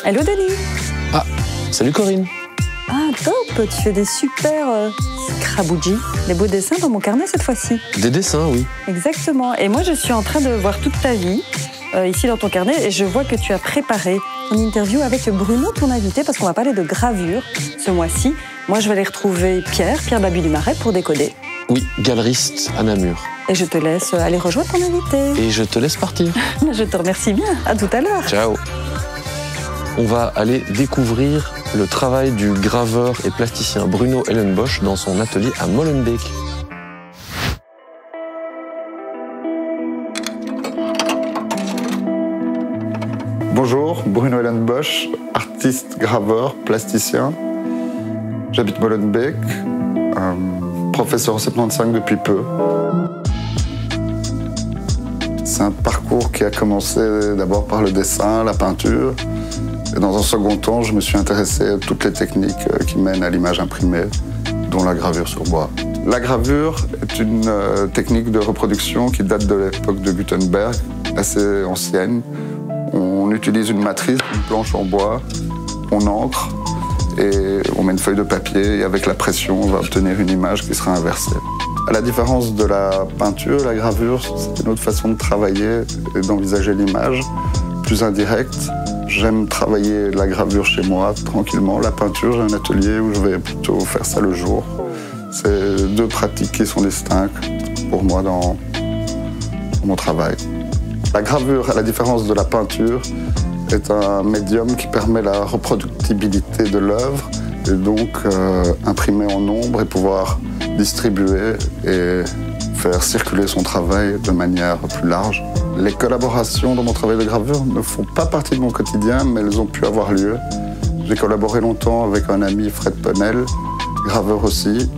Hello Denis. Ah, salut Corinne. Ah top, tu fais des super scrabouji, des beaux dessins dans mon carnet cette fois-ci. Des dessins, oui. Exactement, et moi je suis en train de voir toute ta vie ici dans ton carnet et je vois que tu as préparé ton interview avec Bruno, ton invité, parce qu'on va parler de gravure ce mois-ci. Moi je vais aller retrouver Pierre Babu du Marais pour décoder. Oui, galeriste à Namur. Et je te laisse aller rejoindre ton invité. Et je te laisse partir. Je te remercie bien, à tout à l'heure. Ciao. On va aller découvrir le travail du graveur et plasticien Bruno Hellenbosch dans son atelier à Molenbeek. Bonjour, Bruno Hellenbosch, artiste, graveur, plasticien. J'habite Molenbeek, professeur en 75 depuis peu. C'est un parcours qui a commencé d'abord par le dessin, la peinture. Et dans un second temps, je me suis intéressé à toutes les techniques qui mènent à l'image imprimée, dont la gravure sur bois. La gravure est une technique de reproduction qui date de l'époque de Gutenberg, assez ancienne. On utilise une matrice, une planche en bois, on encre et on met une feuille de papier et avec la pression, on va obtenir une image qui sera inversée. À la différence de la peinture, la gravure, c'est une autre façon de travailler et d'envisager l'image, plus indirecte. J'aime travailler la gravure chez moi, tranquillement. La peinture, j'ai un atelier où je vais plutôt faire ça le jour. C'est deux pratiques qui sont distinctes pour moi dans mon travail. La gravure, à la différence de la peinture, est un médium qui permet la reproductibilité de l'œuvre et donc imprimer en nombre et pouvoir distribuer et faire circuler son travail de manière plus large. Les collaborations dans mon travail de gravure ne font pas partie de mon quotidien, mais elles ont pu avoir lieu. J'ai collaboré longtemps avec un ami, Fred Penel, graveur aussi.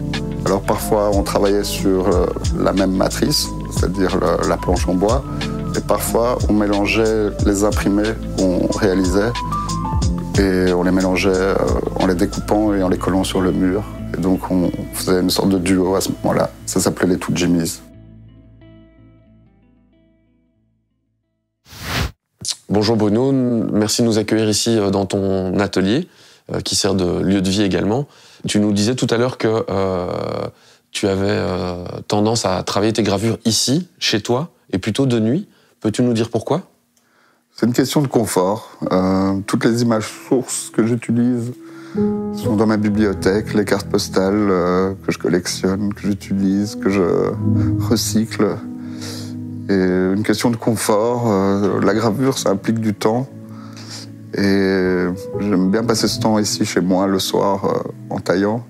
Alors parfois on travaillait sur la même matrice, c'est-à-dire la planche en bois, et parfois on mélangeait les imprimés qu'on réalisait et on les mélangeait en les découpant et en les collant sur le mur. Et donc on faisait une sorte de duo à ce moment-là. Ça s'appelait les Two Jimmys. Bonjour Bruno, merci de nous accueillir ici dans ton atelier, qui sert de lieu de vie également. Tu nous disais tout à l'heure que tu avais tendance à travailler tes gravures ici, chez toi, et plutôt de nuit. Peux-tu nous dire pourquoi ? C'est une question de confort. Toutes les images sources que j'utilise sont dans ma bibliothèque, les cartes postales que je collectionne, que j'utilise, que je recycle. Et une question de confort, la gravure, ça implique du temps. Et j'aime bien passer ce temps ici, chez moi, le soir, en taillant.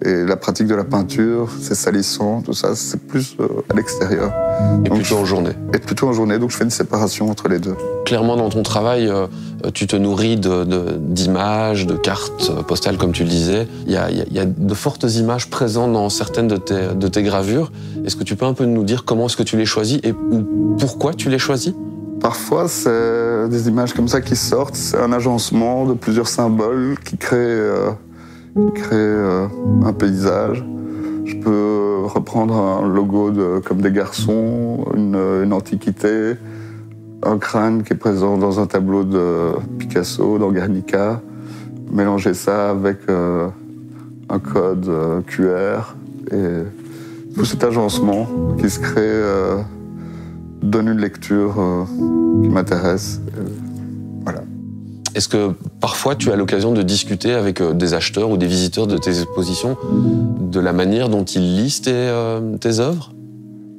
Et la pratique de la peinture, c'est salissant, tout ça, c'est plus à l'extérieur. Et donc, plutôt en journée. Et plutôt en journée, donc je fais une séparation entre les deux. Clairement, dans ton travail, tu te nourris d'images, de cartes postales, comme tu le disais. Il y a de fortes images présentes dans certaines de tes gravures. Est-ce que tu peux un peu nous dire comment est-ce que tu les choisis et pourquoi tu les choisis ? Parfois, c'est des images comme ça qui sortent. C'est un agencement de plusieurs symboles qui crée un paysage. Je peux reprendre un logo comme des garçons, une antiquité, un crâne qui est présent dans un tableau de Picasso, dans Guernica, mélanger ça avec un code QR. Et tout cet agencement qui se crée donne une lecture qui m'intéresse. Voilà. Est-ce que parfois tu as l'occasion de discuter avec des acheteurs ou des visiteurs de tes expositions de la manière dont ils lisent tes œuvres ?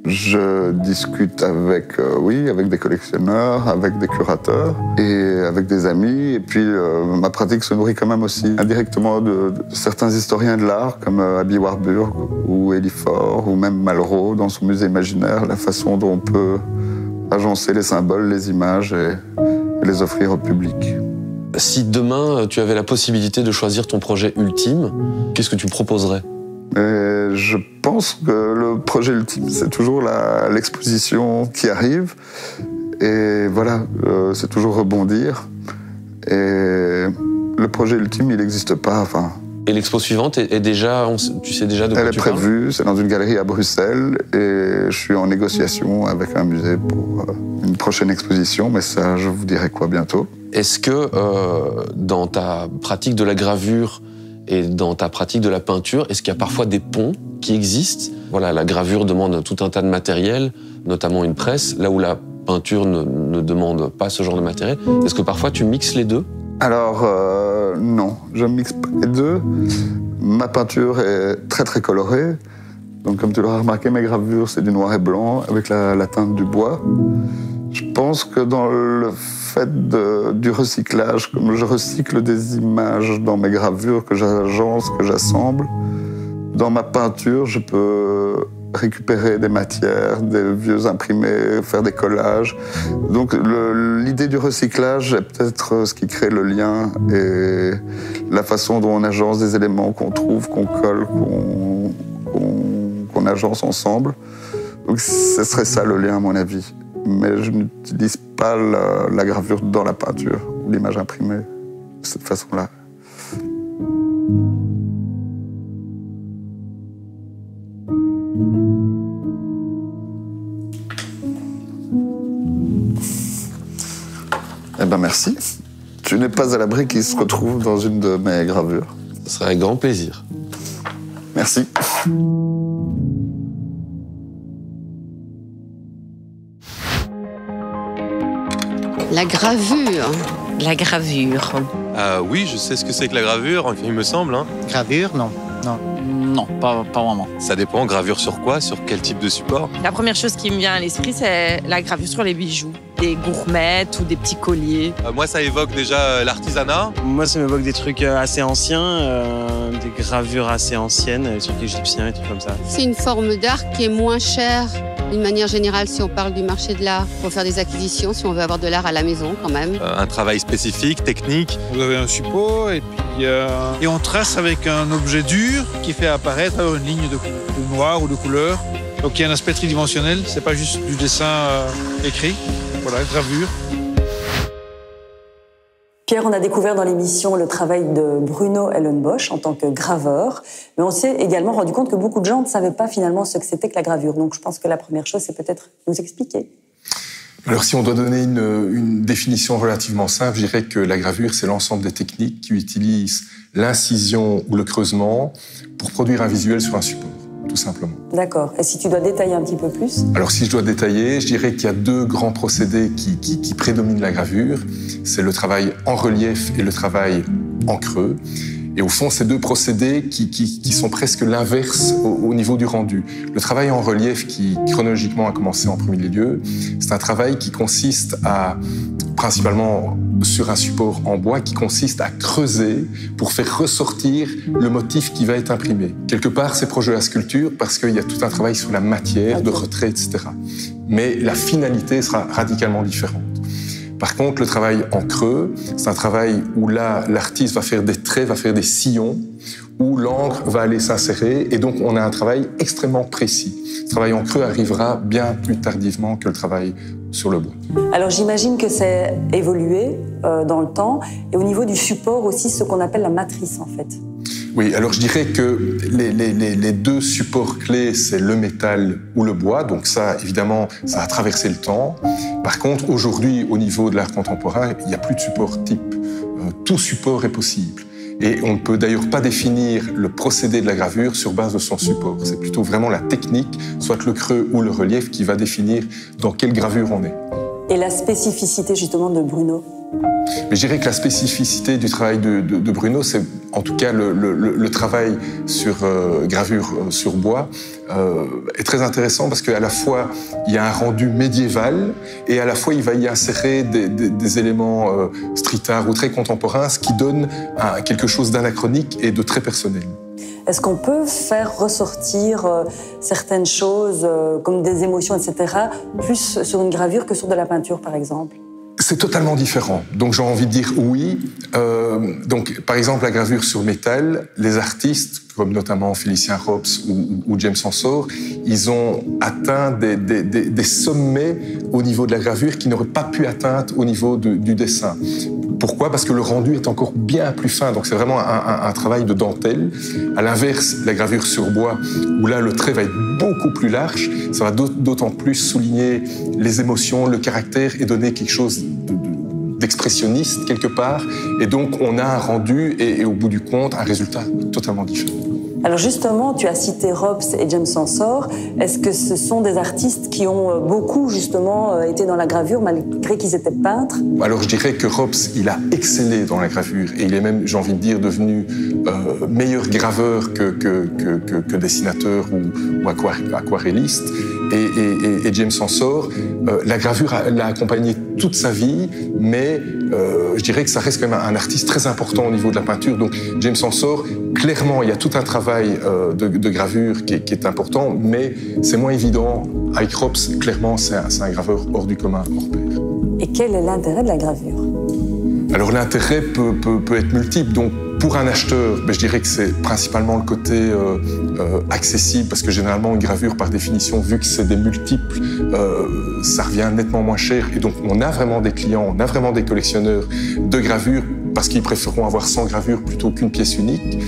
Je discute avec des collectionneurs, avec des curateurs et avec des amis. Et puis ma pratique se nourrit quand même aussi indirectement de certains historiens de l'art comme Aby Warburg ou Elie Faure ou même Malraux dans son musée imaginaire, la façon dont on peut agencer les symboles, les images et les offrir au public. Si demain tu avais la possibilité de choisir ton projet ultime, qu'est-ce que tu proposerais ? Je pense que le projet ultime, c'est toujours l'exposition qui arrive. Et voilà, c'est toujours rebondir. Et le projet ultime, il n'existe pas. Enfin, et l'expo suivante est déjà, tu sais déjà de quoi tu parles ? Elle est prévue, c'est dans une galerie à Bruxelles. Et je suis en négociation avec un musée pour une prochaine exposition. Mais ça, je vous dirai quoi bientôt. Est-ce que dans ta pratique de la gravure et dans ta pratique de la peinture, est-ce qu'il y a parfois des ponts qui existent? Voilà, la gravure demande tout un tas de matériel, notamment une presse, là où la peinture ne demande pas ce genre de matériel. Est-ce que parfois tu mixes les deux? Alors, non, je ne mixe pas les deux. Ma peinture est très très colorée. Donc, comme tu l'auras remarqué, mes gravures, c'est du noir et blanc avec la teinte du bois. Je pense que dans le fait du recyclage, comme je recycle des images dans mes gravures, que j'agence, que j'assemble, dans ma peinture, je peux récupérer des matières, des vieux imprimés, faire des collages. Donc l'idée du recyclage est peut-être ce qui crée le lien et la façon dont on agence des éléments qu'on trouve, qu'on colle, qu'on agence ensemble. Donc ce serait ça le lien à mon avis. Mais je n'utilise pas la gravure dans la peinture ou l'image imprimée de cette façon-là. Eh ben merci. Tu n'es pas à l'abri qu'il se retrouve dans une de mes gravures. Ce serait avec grand plaisir. Merci. La gravure. La gravure. Oui, je sais ce que c'est que la gravure, il me semble. Hein. Gravure, non. Non, pas vraiment. Ça dépend, gravure sur quoi? Sur quel type de support? La première chose qui me vient à l'esprit, c'est la gravure sur les bijoux. Des gourmettes ou des petits colliers. Moi, ça évoque déjà l'artisanat. Moi, ça m'évoque des trucs assez anciens, des gravures assez anciennes, des trucs égyptiens et trucs comme ça. C'est une forme d'art qui est moins chère, d'une manière générale, si on parle du marché de l'art, pour faire des acquisitions, si on veut avoir de l'art à la maison quand même. Un travail spécifique, technique. Vous avez un support et on trace avec un objet dur qui fait apparaître une ligne de noir ou de couleur. Donc il y a un aspect tridimensionnel, c'est pas juste du dessin écrit. Voilà, gravure. Pierre, on a découvert dans l'émission le travail de Bruno Hellenbosch en tant que graveur, mais on s'est également rendu compte que beaucoup de gens ne savaient pas finalement ce que c'était que la gravure. Donc je pense que la première chose, c'est peut-être nous expliquer. Alors si on doit donner une définition relativement simple, je dirais que la gravure, c'est l'ensemble des techniques qui utilisent l'incision ou le creusement pour produire un visuel sur un support, tout simplement. D'accord. Et si tu dois détailler un petit peu plus? Alors si je dois détailler, je dirais qu'il y a deux grands procédés qui prédominent la gravure. C'est le travail en relief et le travail en creux. Et au fond, ces deux procédés qui sont presque l'inverse au niveau du rendu. Le travail en relief, qui chronologiquement a commencé en premier lieu, c'est un travail qui consiste principalement sur un support en bois, qui consiste à creuser pour faire ressortir le motif qui va être imprimé. Quelque part, c'est proche de la sculpture parce qu'il y a tout un travail sur la matière, de retrait, etc. Mais la finalité sera radicalement différente. Par contre, le travail en creux, c'est un travail où là, l'artiste va faire des traits, va faire des sillons, où l'encre va aller s'insérer, et donc on a un travail extrêmement précis. Le travail en creux arrivera bien plus tardivement que le travail sur le bois. Alors j'imagine que c'est évolué dans le temps, et au niveau du support aussi, ce qu'on appelle la matrice en fait. Oui, alors je dirais que les deux supports clés, c'est le métal ou le bois. Donc ça, évidemment, ça a traversé le temps. Par contre, aujourd'hui, au niveau de l'art contemporain, il n'y a plus de support type. Tout support est possible. Et on ne peut d'ailleurs pas définir le procédé de la gravure sur base de son support. C'est plutôt vraiment la technique, soit le creux ou le relief, qui va définir dans quelle gravure on est. Et la spécificité justement de Bruno? Mais je dirais que la spécificité du travail de Bruno, c'est en tout cas le travail sur gravure sur bois est très intéressant parce qu'à la fois il y a un rendu médiéval et à la fois il va y insérer des éléments street art ou très contemporains, ce qui donne quelque chose d'anachronique et de très personnel. Est-ce qu'on peut faire ressortir certaines choses comme des émotions, etc., plus sur une gravure que sur de la peinture, par exemple? C'est totalement différent. Donc j'ai envie de dire oui. Donc par exemple la gravure sur métal, les artistes comme notamment Félicien Rops ou James Ensor, ils ont atteint des sommets au niveau de la gravure qu'ils n'auraient pas pu atteindre au niveau du dessin. Pourquoi? Parce que le rendu est encore bien plus fin, donc c'est vraiment un travail de dentelle. À l'inverse, la gravure sur bois, où là le trait va être beaucoup plus large, ça va d'autant plus souligner les émotions, le caractère et donner quelque chose d'expressionniste quelque part. Et donc, on a un rendu et au bout du compte, un résultat totalement différent. Alors justement, tu as cité Robs et James Ensor. Est-ce que ce sont des artistes qui ont beaucoup justement été dans la gravure malgré qu'ils étaient peintres? Alors je dirais que Robs, il a excellé dans la gravure et il est même, j'ai envie de dire, devenu meilleur graveur que dessinateur ou aquarelliste. Et James Ensor, la gravure l'a accompagné toute sa vie, mais je dirais que ça reste quand même un artiste très important au niveau de la peinture. Donc James Ensor, clairement, il y a tout un travail de gravure qui est important, mais c'est moins évident. Avec Robs, clairement, c'est un graveur hors du commun, hors pair. Et quel est l'intérêt de la gravure? Alors l'intérêt peut être multiple. Donc pour un acheteur, je dirais que c'est principalement le côté accessible, parce que généralement une gravure, par définition, vu que c'est des multiples, ça revient nettement moins cher. Et donc on a vraiment des clients, on a vraiment des collectionneurs de gravures, parce qu'ils préféreront avoir 100 gravures plutôt qu'une pièce unique.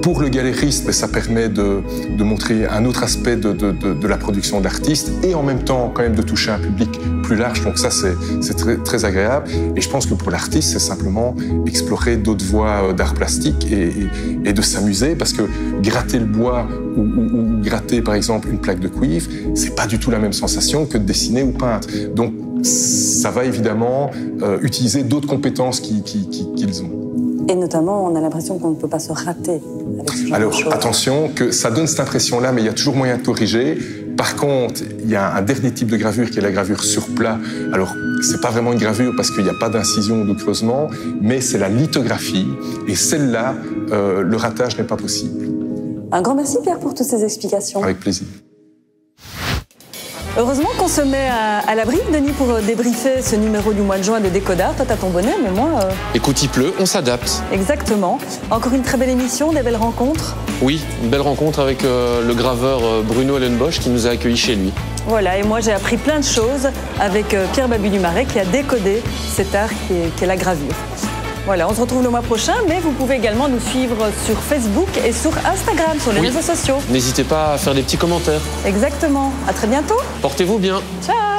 Pour le galériste, ça permet de montrer un autre aspect de la production de l'artiste et en même temps quand même de toucher un public plus large. Donc ça, c'est très, très agréable. Et je pense que pour l'artiste, c'est simplement explorer d'autres voies d'art plastique et de s'amuser, parce que gratter le bois ou gratter par exemple une plaque de cuivre, c'est pas du tout la même sensation que de dessiner ou peindre. Donc ça va évidemment utiliser d'autres compétences qu'ils ont. Et notamment, on a l'impression qu'on ne peut pas se rater avec ce genre de choses. Attention, que ça donne cette impression-là, mais il y a toujours moyen de corriger. Par contre, il y a un dernier type de gravure qui est la gravure sur plat. Alors, c'est pas vraiment une gravure parce qu'il n'y a pas d'incision ou de creusement, mais c'est la lithographie. Et celle-là, le ratage n'est pas possible. Un grand merci, Pierre, pour toutes ces explications. Avec plaisir. Heureusement qu'on se met à l'abri, Denis, pour débriefer ce numéro du mois de juin de Décod'Art. Toi, t'as ton bonnet, mais moi... Écoute, il pleut, on s'adapte. Exactement. Encore une très belle émission, des belles rencontres. Oui, une belle rencontre avec le graveur Bruno Ellenbosch qui nous a accueillis chez lui. Voilà, et moi j'ai appris plein de choses avec Pierre Babu-Dumaret qui a décodé cet art qui est la gravure. Voilà, on se retrouve le mois prochain, mais vous pouvez également nous suivre sur Facebook et sur Instagram, sur les réseaux sociaux. N'hésitez pas à faire des petits commentaires. Exactement. À très bientôt. Portez-vous bien. Ciao.